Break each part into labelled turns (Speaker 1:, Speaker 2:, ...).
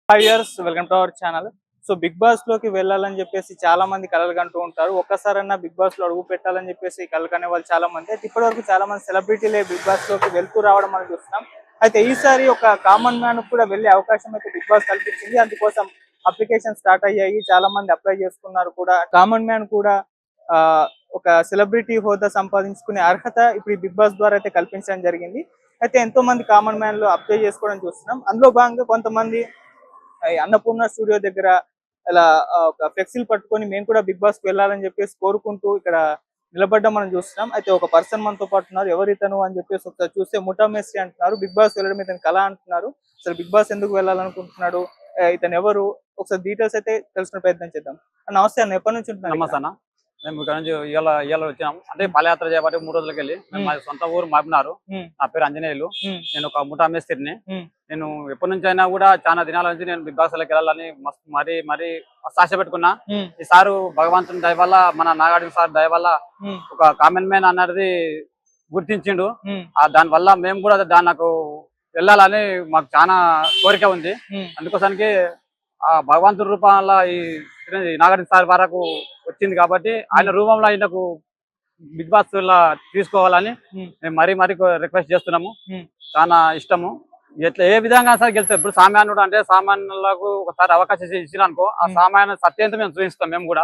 Speaker 1: Hi viewers, welcome to our channel. So Bigg Boss లోకి వెళ్ళాలని చెప్పేసి చాలా మంది కలలు కంటూ ఉంటారు. ఒక్కసారన్నా బిగ్ బాస్ లో అడుగు పెట్టాలని చెప్పేసి కలలు కనే వాళ్ళు చాలా మంది. అయితే ఇప్పటివరకు చాలా మంది సెలబ్రిటీలే బిగ్ బాస్ లోకి వెళ్తూ రావడం మనం చూస్తున్నాం. అయితే ఈసారి ఒక కామన్ మ్యాన్ కూడా వెళ్ళే అవకాశం అయితే బిగ్ బాస్ కల్పించింది. అందుకోసం అప్లికేషన్ స్టార్ట్ అయ్యాయి, చాలా మంది అప్లై చేసుకున్నారు కూడా. కామన్ మ్యాన్ కూడా ఆ ఒక సెలబ్రిటీ హోదా సంపాదించుకునే అర్హత ఇప్పుడు ఈ బిగ్ బాస్ ద్వారా అయితే కల్పించడం జరిగింది. అయితే ఎంతో మంది కామన్ మ్యాన్ లో అప్లై చేసుకోవడం చూస్తున్నాం. అందులో భాగంగా కొంతమంది అన్నపూర్ణ స్టూడియో దగ్గర ఇలా ఒక ఫ్లెక్సీలు పట్టుకొని మేము కూడా బిగ్ బాస్ కి వెళ్ళాలని చెప్పేసి కోరుకుంటూ ఇక్కడ నిలబడ్డం మనం చూస్తున్నాం. అయితే ఒక పర్సన్ మనతో పాటు ఉన్నారు. ఎవరితను అని చెప్పేసి ఒకసారి చూస్తే ముఠా మేస్త్రి అంటున్నారు. బిగ్ బాస్ వెళ్ళడం ఇతను కళ అంటున్నారు. అసలు బిగ్ బాస్ ఎందుకు వెళ్ళాలనుకుంటున్నాడు, ఇతను ఎవరు, ఒకసారి డీటెయిల్స్ అయితే తెలుసుకునే ప్రయత్నం చేద్దాం. నమస్తే అన్న, ఎప్పటి నుంచి ఉంటున్నారు?
Speaker 2: నమస్తే అన్న. మేము ఇక్కడ నుంచి ఇవాళ వచ్చినాం. అంటే పాదయాత్ర చేయబట్టి 3 రోజులకి వెళ్ళి మా సొంత ఊరు మాపినారు. నా పేరు ఆంజనేయులు. నేను ఒక ముఠా మేస్త్రిని. నేను ఎప్పటి నుంచి అయినా కూడా చాలా దినాల నుంచి నేను బిగ్ బాస్ లోకి వెళ్ళాలని మరీ మరీ ఆశ పెట్టుకున్నా. ఈ సారు భగవంతుని దయ వల్ల, మన నాగార్జున సార్ దయ వల్ల ఒక కామన్ మ్యాన్ అన్నది గుర్తించిండు. దాని వల్ల మేము కూడా నాకు వెళ్ళాలని మాకు చాలా కోరిక ఉంది. అందుకోసానికి ఆ భగవంతుడి రూపంలో ఈ నాగార్జున సార్ వరకు వచ్చింది కాబట్టి ఆయన రూపంలో ఆయనకు బిగ్ బాస్ తీసుకోవాలని మేము మరీ రిక్వెస్ట్ చేస్తున్నాము. చాలా ఇష్టము. ఎట్లా ఏ విధంగా సరే గెలుస్తాం. ఇప్పుడు సామాన్యుడు అంటే సామాన్యులకు ఒకసారి అవకాశం ఇచ్చిననుకో ఆ సామాన్య సత్యంతో మేము చూపిస్తాం మేము కూడా.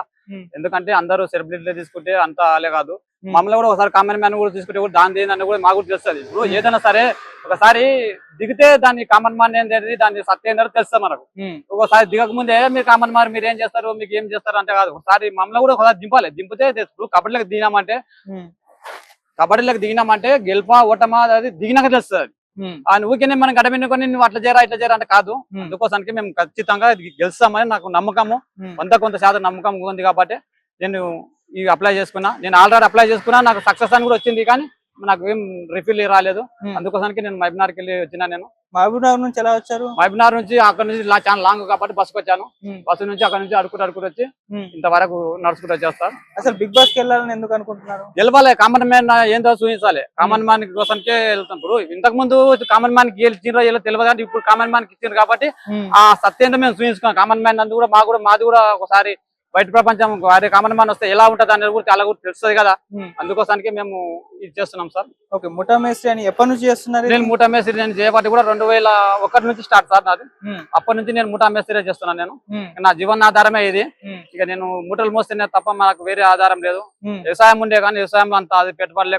Speaker 2: ఎందుకంటే అందరూ సెలబ్రిటీలు తీసుకుంటే అంత అలే కాదు, మమ్మల్ని కూడా ఒకసారి కామన్ మ్యాన్ కూడా తీసుకుంటే కూడా దాని ఏంటని కూడా మాకు కూడా తెలుస్తుంది. ఇప్పుడు ఏదైనా సరే ఒకసారి దిగితే దాన్ని కామన్ మ్యాన్ ఏంటి, దాన్ని సత్యం ఏంటో తెలుస్తుంది మనకు. ఒకసారి దిగక ముందే మీరు కామన్ మ్యాన్ మీరు ఏం చేస్తారు, మీకు ఏం చేస్తారు అంటే కాదు. ఒకసారి మమ్మల్ని కూడా ఒకసారి దింపాలి. దింపితే కబడ్డీలకు దిగినామంటే గెలుపా ఓటమా అది దిగినాక తెలుస్తుంది. ఊరికే మనం గడమిన్నుకొని నువ్వు అట్లా చేయరా ఇట్లా చేయరా అంటే కాదు. అందుకోసానికి మేము ఖచ్చితంగా గెలుస్తామని నాకు నమ్మకము, కొంత శాతం నమ్మకం ఉంది. కాబట్టి నేను ఈ అప్లై చేసుకున్నా. నేను ఆల్రెడీ అప్లై చేసుకున్నా, నాకు సక్సెస్ అని కూడా వచ్చింది. కానీ నాకు ఏం రిఫిల్ రాలేదు. అందుకోసానికి నేను మహబూబ్నగర్కి వెళ్ళి వచ్చినా. నేను
Speaker 1: మహబూబ్నగర్ నుంచి ఎలా వచ్చారు?
Speaker 2: మహబూబ్నగర్ నుంచి అక్కడ నుంచి చాలా లాంగ్ కాబట్టి బస్సుకు వచ్చాను. బస్సు నుంచి అక్కడ నుంచి అడుక్కుంటూ వచ్చి ఇంతవరకు నడుచుకుంటూ వచ్చేస్తాను.
Speaker 1: అసలు బిగ్ బాస్ కి వెళ్ళాలని ఎందుకు అనుకుంటున్నారు?
Speaker 2: గెలవాలి, కామన్ మ్యాన్ ఏందో చూపించాలి. కామన్ మ్యాన్ కోసంకే వెళ్తున్నప్పుడు ఇంతకు ముందు కామన్ మ్యాన్ కి గెలిచిందో తెలియదు కానీ ఇప్పుడు కామన్ మ్యాన్ కి ఇచ్చింది కాబట్టి ఆ సత్యంతో మేము చూపించుకున్నాం. కామన్ మ్యాన్ అందు కూడా మాది కూడా ఒకసారి బయట ప్రపంచం వారి కామన్ మ్యాన్ వస్తే ఎలా ఉంటుంది అనేది కూడా చాలా తెలుస్తుంది కదా. అందుకోసానికి మేము ఇది చేస్తున్నాం సార్.
Speaker 1: ఓకే, ముఠా మేస్త్రి అని ఎప్పటి నుంచి చేస్తున్నారు?
Speaker 2: నేను ముఠా మేస్త్రి నేను చేయబట్టి కూడా 2001 నుంచి స్టార్ట్ సార్ నాది. అప్పటి నుంచి నేను ముఠా మేస్త్రి చేస్తున్నాను. నేను నా జీవనాధారమే ఇది. ఇక నేను మూటలు మోస్తేనే తప్ప మనకు వేరే ఆధారం లేదు. వ్యవసాయం ఉండే కానీ వ్యవసాయం అంత అది పెట్టుబడి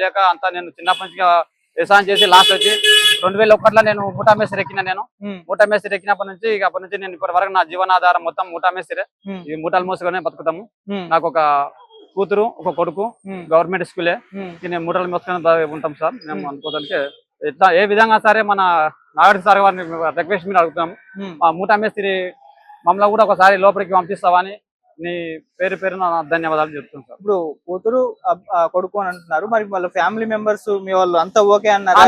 Speaker 2: లేక అంతా నేను చిన్నప్పటి నుంచి వ్యవసాయం చేసి లాస్ట్ వచ్చి 2001లో నేను ముఠా మేస్త్రి ఎక్కినా. నేను ముఠా మేస్త్రి ఎక్కినప్పటి నుంచి నేను ఇప్పటి వరకు నా జీవనాధారం మొత్తం ముఠా మేస్త్రి. ఈ మూటలు మోసుకొని బతుకుతాము. నాకు ఒక కూతురు ఒక కొడుకు, గవర్నమెంట్ స్కూలే. నేను మూటలు మోసుకొని ఉంటాం సార్. మేము అనుకోవడానికి ఎట్లా ఏ విధంగా సరే మన నాగార్జున సార్ గారిని రిక్వెస్ట్ మీద అడుగుతాము. ఆ మూటా మేస్త్రి మమ్మల్ని కూడా ఒకసారి లోపలికి పంపిస్తావని నీ పేరున ధన్యవాదాలు చెప్తున్నాను సార్.
Speaker 1: ఇప్పుడు కూతురు కొడుకు అని అంటున్నారు, మరి వాళ్ళ ఫ్యామిలీ మెంబర్స్ మీ వాళ్ళు అంతా ఓకే అన్నారు?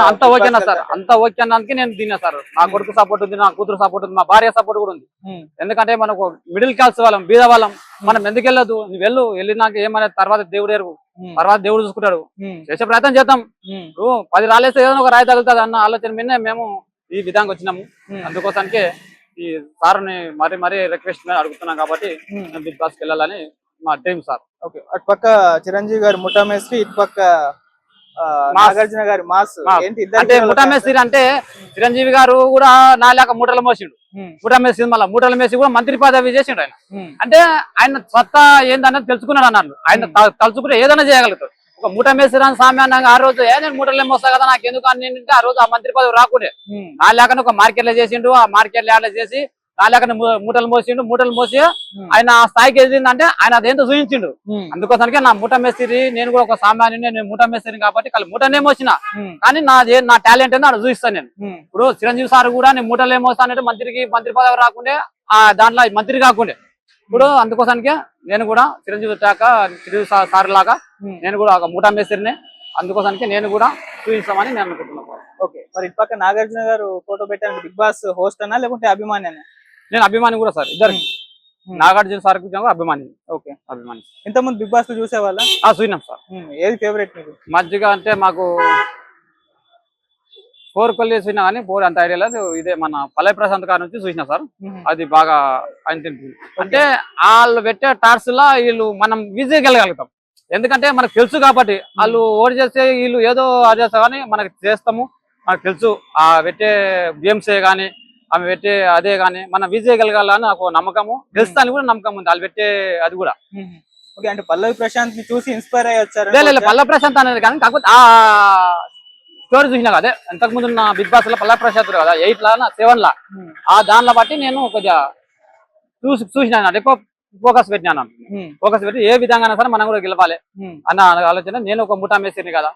Speaker 2: అంత ఓకేనా సార్? అంత ఓకే అన్నందుకే నేను తిన్నా సార్. నా కొడుకు సపోర్ట్ ఉంది, నా కూతురు సపోర్ట్ ఉంది, మా భార్య సపోర్ట్ కూడా ఉంది. ఎందుకంటే మనకు మిడిల్ క్లాస్ వాళ్ళం, బీద వాళ్ళం, మనం ఎందుకు వెళ్ళదు? నువ్వు వెళ్ళినాక ఏమనే తర్వాత దేవుడు ఎరుగు, తర్వాత దేవుడు చూసుకుంటాడు. చేసే ప్రయత్నం చేద్దాం. 10 రాలేస్తే ఏదైనా ఒక రాయి తగులుతుంది అన్న ఆలోచన మీద మేము ఈ విధంగా వచ్చినాము. అందుకోసానికి ఈ సార్ని మరీ రిక్వెస్ట్ మీద అడుగుతున్నాం కాబట్టి బిగ్ బాస్ కి వెళ్ళాలని మా డ్రీమ్ సార్.
Speaker 1: ఓకే, అటు పక్క చిరంజీవి గారి ముఠా మేస్త్రి, ఇటు పక్క నాగార్జున గారి మాస్.
Speaker 2: అంటే ముఠా మేస్త్రి అంటే చిరంజీవి గారు కూడా నా లేక మూటలు మోసిండు. ముఠా మేస్త్రి మళ్ళీ మూటలు మేసి కూడా మంత్రి పదవి చేసిండు ఆయన. అంటే ఆయన సత్తా ఏందన్నది తెలుసుకున్నాడు అన్నారు. ఆయన తలుచుకుంటే ఏదైనా చేయగలుగుతాడు. ఒక మూట మేసిరాని సామాన్యంగా ఆ రోజు నేను మూటలు మోస్తా కదా నాకు ఎందుకు అని ఆ రోజు ఆ మంత్రి పదవి రాకుండే. నా లేకనే ఒక మార్కెట్లో చేసిండు. ఆ మార్కెట్ యాడ్లో చేసి నా లేకనే మూటలు మోసి ఆయన ఆ స్థాయికి ఎదిగిందంటే ఆయన అదేంతో చూపించిండు. అందుకోసానికి నా మూట మేస్త్రి, నేను కూడా ఒక సామాన్యుని, నేను మూట మేస్త్రిని కాబట్టి మూటనే మోసిన. కానీ నా టాలెంట్ ఏందో అక్కడ చూపిస్తాను నేను. ఇప్పుడు చిరంజీవి సార్ కూడా నేను మూటలే మోస్తానంటే మంత్రి పదవి రాకుండే, దాంట్లో మంత్రి కాకుండే. ఇప్పుడు అందుకోసానికి నేను కూడా చిరంజీవి సార్ లాగా నేను కూడా ఒక మూటా మేస్త్రిని. అందుకోసానికి నేను కూడా చూపిస్తామని నేను అనుకుంటున్నాను.
Speaker 1: ఓకే, మరి ఇటు పక్క నాగార్జున గారు ఫోటో పెట్టడానికి బిగ్ బాస్ హోస్ట్ అన్నా లేకుంటే అభిమాని అన్నా?
Speaker 2: నేను అభిమాని కూడా సార్, ఇద్దరికి. నాగార్జున సార్ అభిమాని.
Speaker 1: ఓకే, అభిమాని. ఇంతకుముందు బిగ్ బాస్ లో చూసేవాళ్ళ?
Speaker 2: చూసినాం సార్.
Speaker 1: ఏది ఫేవరెట్ మీకు?
Speaker 2: మజ్జిగ అంటే మాకు కోరుకొల్లి చూసినా కానీ బోర్ అంత ఐడియా లేదు. ఇదే మన పల్లె ప్రశాంత్ గారి నుంచి చూసినా సార్, అది బాగా ఆయన తింటుంది. అంటే వాళ్ళు పెట్టే టార్స్ లా వీళ్ళు మనం ఈజీగా వెళ్ళగలుగుతాం, ఎందుకంటే మనకు తెలుసు కాబట్టి. వాళ్ళు ఓడి చేస్తే వీళ్ళు ఏదో అది చేస్తా కానీ మనకు చేస్తాము, మనకు తెలుసు. ఆ పెట్టే గేమ్సే కానీ ఆమె పెట్టే అదే కానీ మనం ఈజీగా వెళ్ళగలని నాకు నమ్మకము, తెలుస్తాను కూడా నమ్మకం ఉంది వాళ్ళు పెట్టే అది కూడా.
Speaker 1: ఓకే, అంటే పల్లవి ప్రశాంత్ ని చూసి ఇన్స్పైర్ అయ్యి వచ్చారు?
Speaker 2: లేదు, పల్లె ప్రశాంత్ అనేది కానీ కాకపోతే ఆ స్టోరీ చూసినా కదా, ఇంతకు ముందు ఉన్న బిగ్ బాస్ లో పల్లె ప్రశాంత్ కదా 8 లా 7 లా, ఆ దానిలో బట్టి నేను కొద్దిగా చూసినా ఎక్కువ ఫోకస్ పెట్టినాను. ఫోకస్ పెట్టి ఏ విధంగా సరే మనం కూడా గెలవాలి అన్న ఆలోచన. నేను ఒక ముఠా మేస్త్రిని కదా,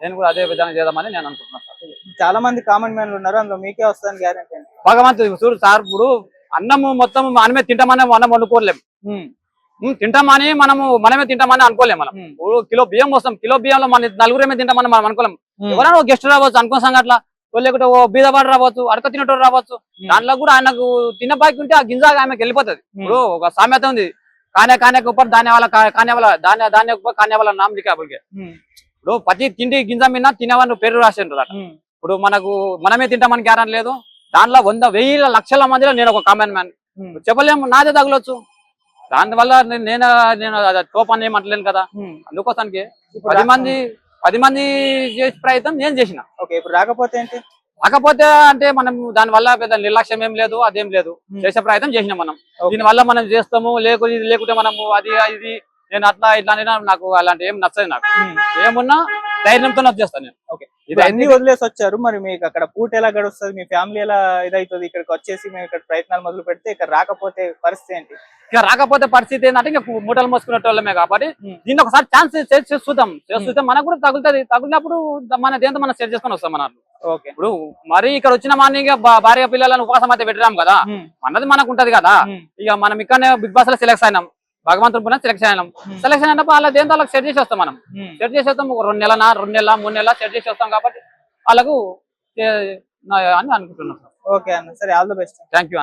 Speaker 2: నేను కూడా అదే విధంగా చేద్దామని నేను అనుకుంటున్నాను సార్.
Speaker 1: చాలా మంది కామన్ మ్యాన్లు ఉన్నారు, అందులో మీకే వస్తుందని గ్యారెంటీ?
Speaker 2: భగవంతుడు చూడు సార్, ఇప్పుడు అన్నము మొత్తం మనమే తింటామని అన్నం వండుకోలేము, తింటామని మనమే తింటామని అనుకోలేము. మనం కిలో బియ్యం వస్తాం, కిలో బియ్యంలో మన నలుగురేమే తింటామని మనం అనుకోలేము. ఎవరైనా ఒక గెస్ట్ రావచ్చు అనుకున్న సంగట్లా, లేకుంటే ఓ బీదవాడు రావచ్చు, అడక తినేటోడు రావచ్చు. దాంట్లో కూడా ఆయనకు తిన్న బాకి ఉంటే ఆ గింజ ఆమెకు వెళ్ళిపోతుంది. ఇప్పుడు ఒక సామెత ఉంది, కానే ఉప్పర్ ధాన్య వాళ్ళ ధాన్య ఉప్పర్ కానే వాళ్ళ నామ లిఖాబుల్కే. ఇప్పుడు ప్రతి తిండి గింజ మీద తినేవాళ్ళు పేరు రాసిండ్రు అట. ఇప్పుడు మనమే తింటామని గ్యారెంటీ లేదు. దాంట్లో 100,000 లక్షల మందిలో నేను ఒక కామన్ మ్యాన్, చెప్పలేము, నాదే తగలొచ్చు. దానివల్ల నేను తోపని ఏమంటలేను కదా. అందుకోసానికి 10 మంది చేసే ప్రయత్నం నేను చేసిన.
Speaker 1: ఓకే, ఇప్పుడు రాకపోతే ఏంటి?
Speaker 2: రాకపోతే అంటే మనం దాని వల్ల పెద్ద నిర్లక్ష్యం ఏం లేదు, అదేం లేదు, చేసే ప్రయత్నం చేసినాం మనం. దీనివల్ల మనం చేస్తాము లేకుంటే మనము అది ఇది నేను అట్లా ఇట్లా నాకు అలాంటి ఏం నచ్చదు. నాకు ఏమున్నా ధైర్యంతో చేస్తాను నేను.
Speaker 1: ఓకే, అన్ని వదిలేసి వచ్చారు, మరి మీకు అక్కడ పూట ఎలా గడుస్తుంది? మీ ఫ్యామిలీ ఎలా ఇదవుతుంది? ఇక్కడికి వచ్చేసి మేము ఇక్కడ ప్రయత్నాలు మొదలు పెడితే ఇక్కడ రాకపోతే పరిస్థితి ఏంటి?
Speaker 2: ఇక రాకపోతే పరిస్థితి ఏంటంటే ఇంకా మూటలు మోసుకునేటోళ్ళమే కాబట్టి దీన్ని ఒకసారి ఛాన్స్ చూద్దాం. మనకు కూడా తగులుతుంది. తగిలినప్పుడు మన దేంతో మనం సెట్ చేసుకొని వస్తాం మనం.
Speaker 1: ఓకే,
Speaker 2: ఇప్పుడు మరి ఇక్కడ వచ్చిన మార్నింగ్ భార్య పిల్లలను ఉపవాసం అయితే పెట్టినాం కదా, అన్నది మనకు ఉంటది కదా. ఇక మనం ఇక్కడనే బిగ్ బాస్ లో సెలెక్ట్ అయినాం, భగవంతుడు సెలెక్షన్ అయినాం. సెలెక్షన్ అయినప్పుడు వాళ్ళ దేంతో వాళ్ళకి సెట్ చేసి వస్తాం. మనం సెట్ చేసి వస్తాం, ఒక 2 నెలల 3 నెలల సెట్ చేసి వస్తాం కాబట్టి వాళ్ళకు అని అనుకుంటున్నాం.
Speaker 1: ఓకే అన్న, సరే, all the best.
Speaker 2: Thank you.